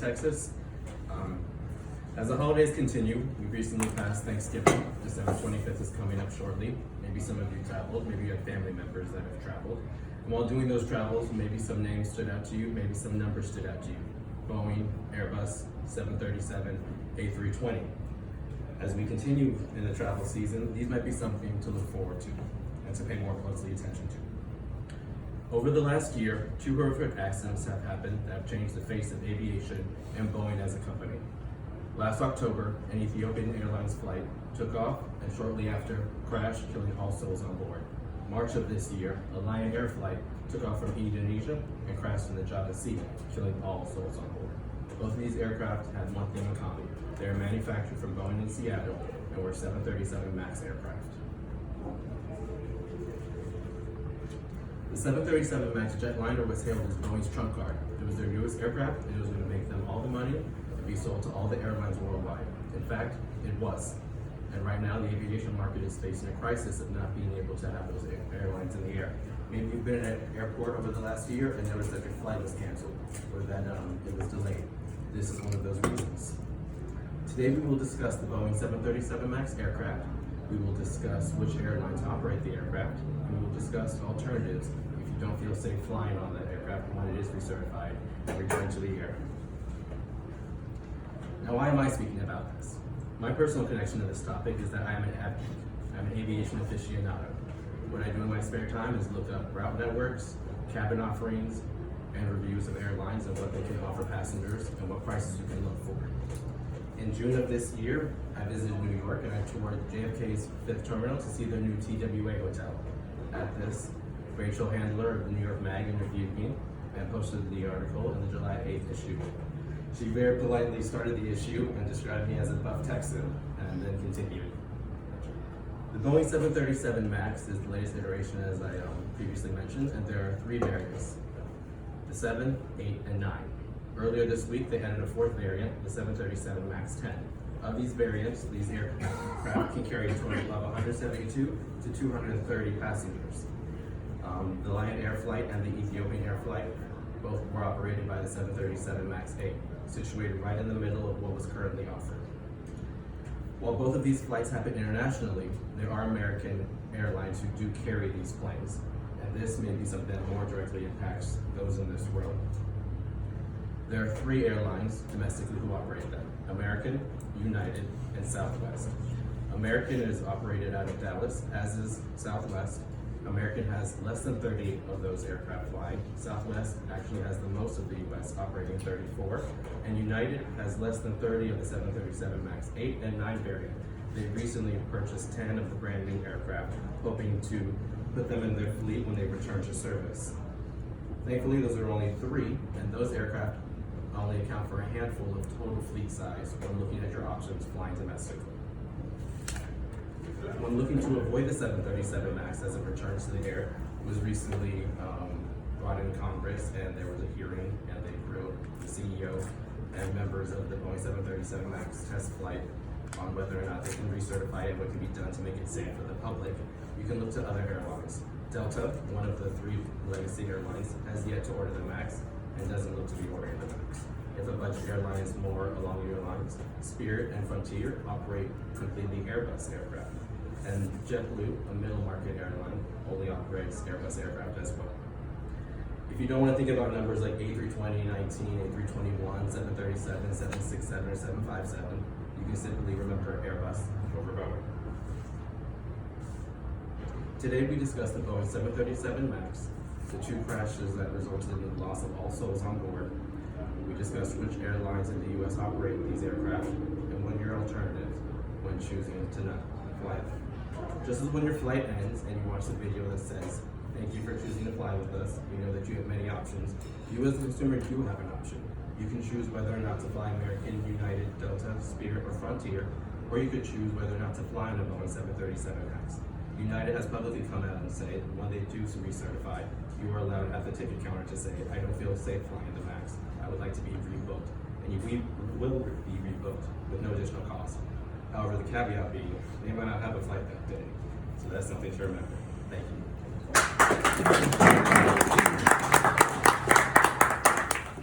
Texas. As the holidays continue, we recently passed Thanksgiving. December 25th is coming up shortly. Maybe some of you traveled, maybe you have family members that have traveled. And while doing those travels, maybe some names stood out to you, maybe some numbers stood out to you. Boeing, Airbus, 737, A320. As we continue in the travel season, these might be something to look forward to and to pay more closely attention to. Over the last year, 2 horrific accidents have happened that have changed the face of aviation and Boeing as a company. Last October, an Ethiopian Airlines flight took off and shortly after crashed, killing all souls on board. March of this year, a Lion Air flight took off from Indonesia and crashed in the Java Sea, killing all souls on board. Both of these aircraft had one thing in common. They are manufactured from Boeing in Seattle and were 737 MAX aircraft. The 737 MAX jetliner was hailed as Boeing's trump card. It was their newest aircraft and it was going to make them all the money and be sold to all the airlines worldwide. In fact, it was. And right now, the aviation market is facing a crisis of not being able to have those airlines in the air. Maybe you've been at an airport over the last year and noticed that your flight was canceled or that it was delayed. This is one of those reasons. Today, we will discuss the Boeing 737 MAX aircraft. We will discuss which airlines operate the aircraft, and we will discuss alternatives if you don't feel safe flying on that aircraft when it is recertified and returned to the air. Now, why am I speaking about this? My personal connection to this topic is that I am an advocate. I'm an aviation aficionado. What I do in my spare time is look up route networks, cabin offerings, and reviews of airlines and what they can offer passengers and what prices you can look for. In June of this year, I visited New York and I toured JFK's 5th terminal to see their new TWA hotel. At this, Rachel Handler of the New York Mag interviewed me and posted the article in the July 8th issue. She very politely started the issue and described me as a buff Texan, and then continued. The Boeing 737 MAX is the latest iteration, as I previously mentioned, and there are 3 variants, the 7, 8, and 9. Earlier this week, they added a 4th variant, the 737 MAX 10. Of these variants, these aircraft can carry a total of 172 to 230 passengers. The Lion Air flight and the Ethiopian Air flight both were operated by the 737 MAX 8, situated right in the middle of what was currently offered. While both of these flights happen internationally, there are American airlines who do carry these planes, and this may be something that more directly impacts those in this world. There are 3 airlines domestically who operate them: American, United, and Southwest. American is operated out of Dallas, as is Southwest. American has less than 30 of those aircraft flying. Southwest actually has the most of the US, operating 34. And United has less than 30 of the 737 MAX 8 and 9 variant. They recently purchased 10 of the brand new aircraft, hoping to put them in their fleet when they return to service. Thankfully, those are only 3, and those aircraft only account for a handful of total fleet size when looking at your options flying domestically. When looking to avoid the 737 MAX as it returns to the air, it was recently brought in Congress, and there was a hearing, and they grilled the CEO and members of the Boeing 737 MAX test flight on whether or not they can recertify it and what can be done to make it safe for the public. You can look to other airlines. Delta, one of the 3 legacy airlines, has yet to order the MAX and doesn't look to be ordering the MAX. If a budget airline is more along your lines, Spirit and Frontier operate completely Airbus aircraft. And JetBlue, a middle market airline, only operates Airbus aircraft as well. If you don't want to think about numbers like A320, 19, A321, 737, 767, or 757, you can simply remember Airbus over Boeing. Today we discuss the Boeing 737 MAX, the 2 crashes that resulted in the loss of all souls on board. We discussed which airlines in the US operate these aircraft and what your alternative when choosing to not fly them. Just as when your flight ends and you watch the video that says, "Thank you for choosing to fly with us. We know that you have many options." You as a consumer do have an option. You can choose whether or not to fly American, United, Delta, Spirit, or Frontier, or you could choose whether or not to fly on a Boeing 737 MAX. United has publicly come out and said when they do recertify, you are allowed at the ticket counter to say, "I don't feel safe flying the MAX. I would like to be rebooked." And you will be rebooked with no additional cost. However, the caveat being, they might not have a flight that day. So that's something to remember. Thank you.